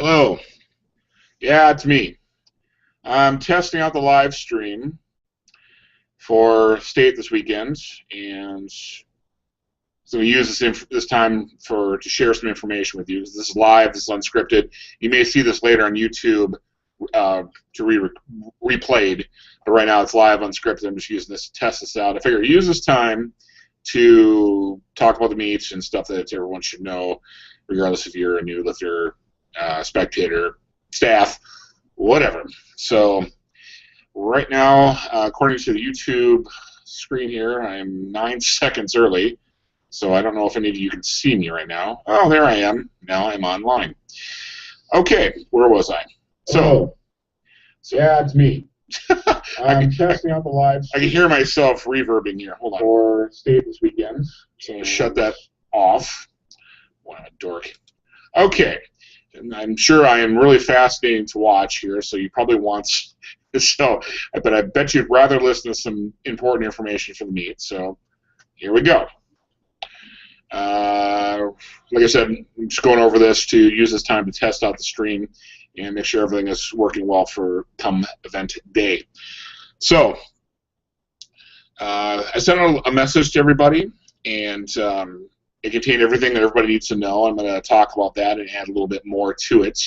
Hello. Yeah, it's me. I'm testing out the live stream for State this weekend, and so we use this time to share some information with you. This is live. This is unscripted. You may see this later on YouTube to replayed, but right now it's live, unscripted. I'm just using this to test this out. I figure use this time to talk about the meets and stuff that everyone should know, regardless if you're a new lifter, spectator, staff, whatever. So right now, according to the YouTube screen here, I'm 9 seconds early. So I don't know if any of you can see me right now. Oh, there I am. Now I'm online. Okay, where was I? So yeah, it's me. I'm testing out the live stream. I can hear myself reverbing here. Hold on. For State this weekend. So shut that off. What a dork. Okay. And I'm sure I am really fascinating to watch here, so you probably want so, but I bet you'd rather listen to some important information from the meet. So here we go. Like I said, I'm just going over this to use this time to test out the stream and make sure everything is working well for come event day. So I sent out a message to everybody, and it contained everything that everybody needs to know. I'm going to talk about that and add a little bit more to it.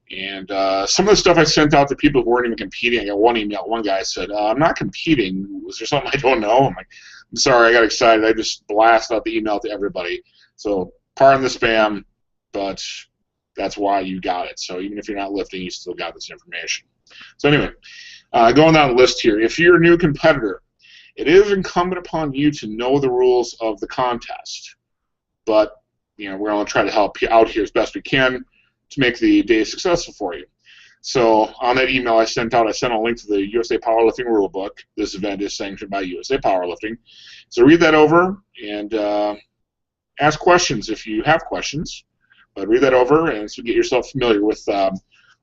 And some of the stuff I sent out to people who weren't even competing, I got one email. One guy said, I'm not competing. Was there something I don't know? I'm like, I'm sorry, I got excited. I just blasted out the email to everybody. So pardon the spam, but that's why you got it. So even if you're not lifting, you still got this information. So anyway, going down the list here. If you're a new competitor, it is incumbent upon you to know the rules of the contest. But we're going to try to help you out here as best we can to make the day successful for you. So on that email I sent out, I sent a link to the USA Powerlifting Rulebook. This event is sanctioned by USA Powerlifting. So read that over and ask questions if you have questions. But read that over and so get yourself familiar with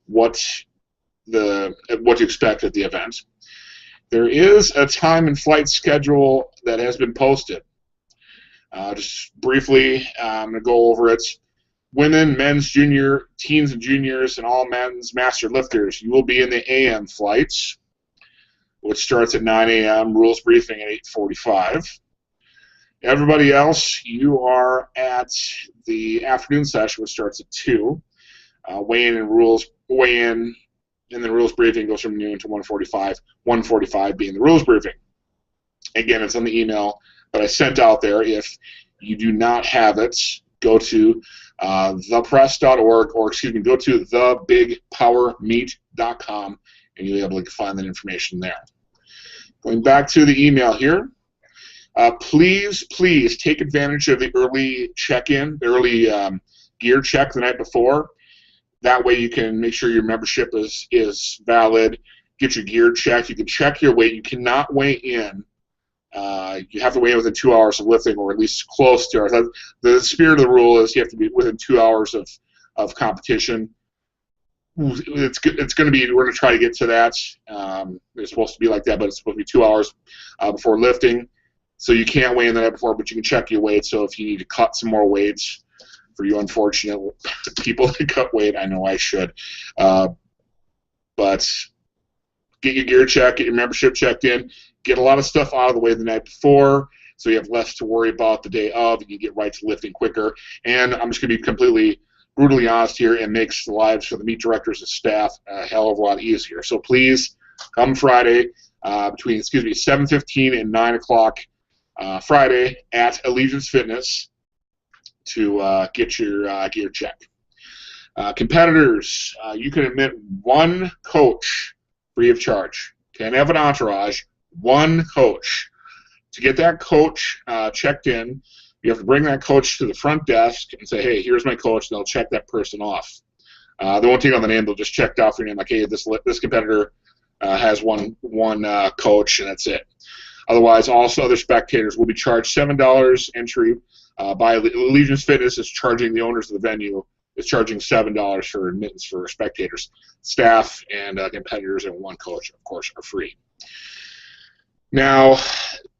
what to expect at the event. There is a time and flight schedule that has been posted. Just briefly, I'm going to go over it. Women, men's, junior, teens and juniors, and all men's master lifters, you will be in the AM flights, which starts at 9 a.m., rules briefing at 8:45. Everybody else, you are at the afternoon session, which starts at 2. Weigh-in and then rules briefing goes from noon to 1:45, 1:45 being the rules briefing. Again, it's on the email that I sent out there. If you do not have it, go to thepress.org, or go to thebigpowermeet.com, and you'll be able to find that information there. Going back to the email here, please take advantage of the early check-in, the early gear check the night before. That way you can make sure your membership is valid, get your gear checked. You can check your weight. You cannot weigh in. You have to weigh in within 2 hours of lifting, or at least close to it. The spirit of the rule is you have to be within 2 hours of competition. It's going to be, we're going to try to get to that. It's supposed to be like that, but it's supposed to be 2 hours before lifting. So you can't weigh in the night before, but you can check your weight. So if you need to cut some more weights, for you unfortunate people that cut weight, I know I should. But get your gear checked, get your membership checked in, get a lot of stuff out of the way the night before so you have less to worry about the day of, and you get right to lifting quicker. And I'm just going to be completely brutally honest here, and makes the lives for the meet directors and staff a hell of a lot easier. So please come Friday between 7:15 and 9 o'clock Friday at Allegiance Fitness to get your gear checked. Competitors, you can admit one coach free of charge. Can't have an entourage. One coach. To get that coach checked in, you have to bring that coach to the front desk and say, hey, here's my coach, and they'll check that person off. They won't take on the name, they'll just check off your name, like, hey, this competitor has one coach, and that's it. Otherwise, also other spectators will be charged $7 entry. By Allegiance Fitness is charging the owners of the venue is charging $7 for admittance for spectators. Staff and competitors and one coach, of course, are free. Now,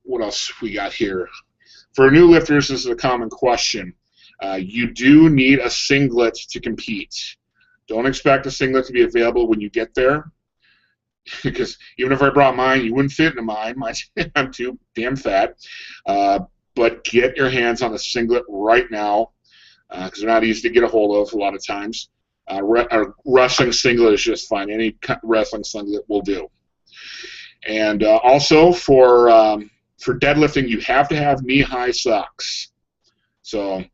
what else we got here? For new lifters, this is a common question. You do need a singlet to compete. Don't expect a singlet to be available when you get there, because even if I brought mine, you wouldn't fit into mine. I'm too damn fat. But get your hands on a singlet right now, because they're not easy to get a hold of a lot of times. A wrestling singlet is just fine. Any wrestling singlet will do. And also for deadlifting, you have to have knee-high socks. So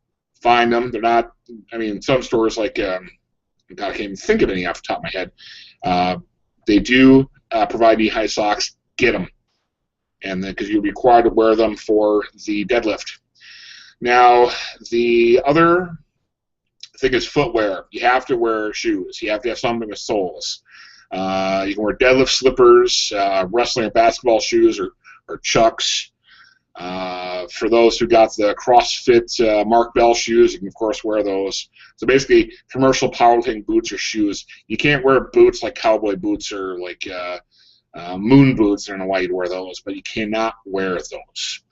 find them. They're not. I mean, some stores like God, I can't even think of any off the top of my head. They do provide knee-high socks. Get them, and because you're required to wear them for the deadlift. Now, the other thing is footwear. You have to wear shoes. You have to have something with soles. You can wear deadlift slippers, wrestling or basketball shoes, or Chucks. For those who got the CrossFit Mark Bell shoes, you can, of course, wear those. So basically, commercial powerlifting boots or shoes. You can't wear boots like cowboy boots or like moon boots. I don't know why you'd wear those, but you cannot wear those.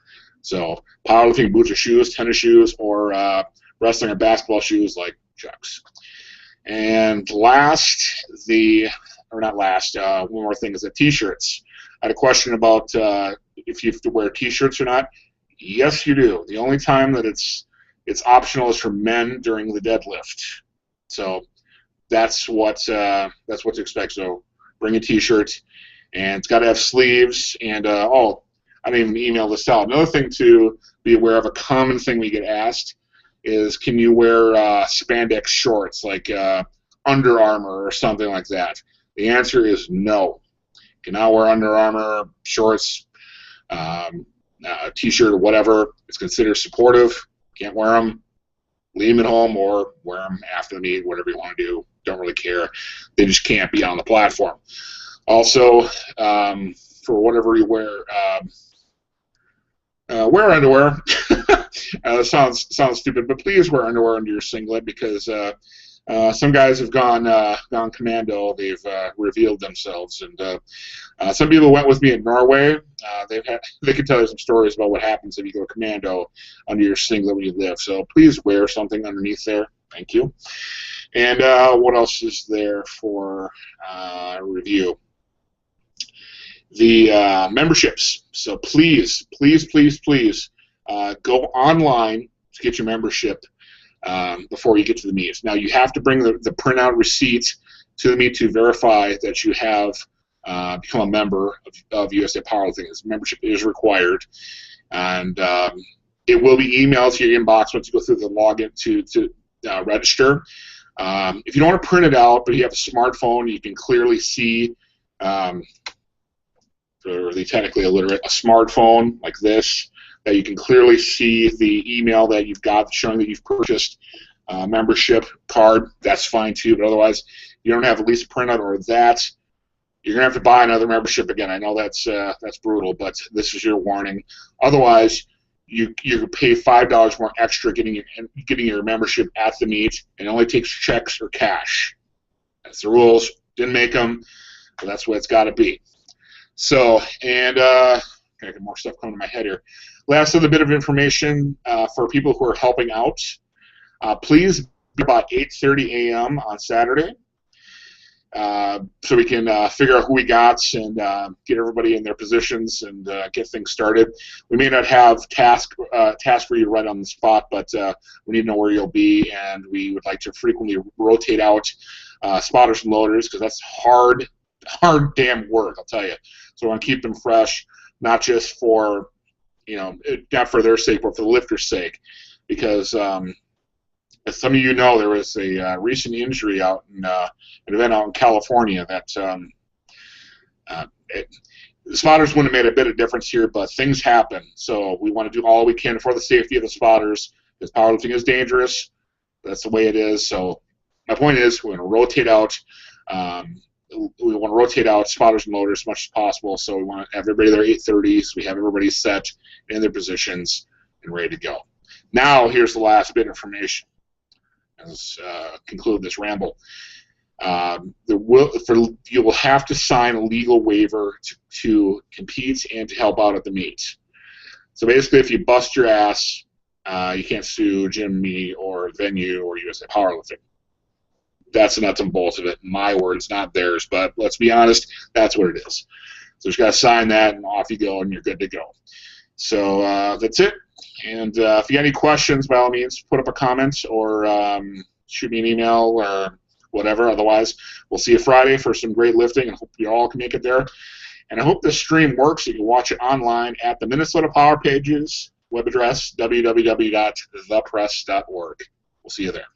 So powerlifting boots or shoes, tennis shoes, or wrestling or basketball shoes like Chucks. And last, one more thing is the T-shirts. I had a question about if you have to wear T-shirts or not. Yes, you do. The only time that it's optional is for men during the deadlift. So that's what to expect. So bring a T-shirt, and it's got to have sleeves. And I didn't even email this out. Another thing to be aware of, a common thing we get asked, is can you wear spandex shorts like Under Armour or something like that? The answer is no. You cannot wear Under Armour shorts, a T-shirt or whatever. It's considered supportive. Can't wear them. Leave them at home or wear them after the meet, whatever you want to do. Don't really care. They just can't be on the platform. Also, for whatever you wear, wear underwear. Sounds stupid, but please wear underwear under your singlet, because some guys have gone commando. They've revealed themselves, and some people went with me in Norway. They can tell you some stories about what happens if you go commando under your singlet when you lift. So please wear something underneath there. Thank you. And what else is there for review? The memberships. So please go online to get your membership before you get to the meet. Now, you have to bring the printout receipt to the meet to verify that you have become a member of USA Powerlifting. This membership is required, and it will be emailed to your inbox once you go through the login to register. If you don't want to print it out, but you have a smartphone, you can clearly see, for the technically illiterate, a smartphone like this, that you can clearly see the email that you've got showing that you've purchased a membership card. That's fine too, but otherwise, you don't have at least a printout or that, you're gonna have to buy another membership again. I know that's brutal, but this is your warning. Otherwise, you pay $5 more extra getting your membership at the meet, and it only takes checks or cash. That's the rules. Didn't make them, but that's what it's got to be. So, and I got more stuff coming to my head here. Last little bit of information for people who are helping out. Please be about 8:30 a.m. on Saturday, so we can figure out who we got and get everybody in their positions and get things started. We may not have task for you right on the spot, but we need to know where you'll be, and we would like to frequently rotate out spotters and loaders, because that's hard damn work, I'll tell you. So we want to keep them fresh, not just for, not for their sake, but for the lifter's sake, because as some of you know, there was a recent injury out in an event out in California that the spotters wouldn't have made a bit of difference here, but things happen. So we want to do all we can for the safety of the spotters, because powerlifting is dangerous. That's the way it is. So my point is, we're going to rotate out. We want to rotate out spotters and loaders as much as possible. So we want to have everybody there 8:30, so we have everybody set in their positions and ready to go. Now, here's the last bit of information. Let's conclude this ramble. You will have to sign a legal waiver to compete and to help out at the meet. So basically, if you bust your ass, you can't sue Jimmy or Venue or USA Powerlifting. That's the nuts and bolts of it. My words, not theirs. But let's be honest, that's what it is. So you just got to sign that, and off you go, and you're good to go. So that's it. And if you have any questions, by all means, put up a comment or shoot me an email or whatever. Otherwise, we'll see you Friday for some great lifting, and hope you all can make it there. And I hope this stream works. You can watch it online at the Minnesota Power Pages web address, www.thepress.org. We'll see you there.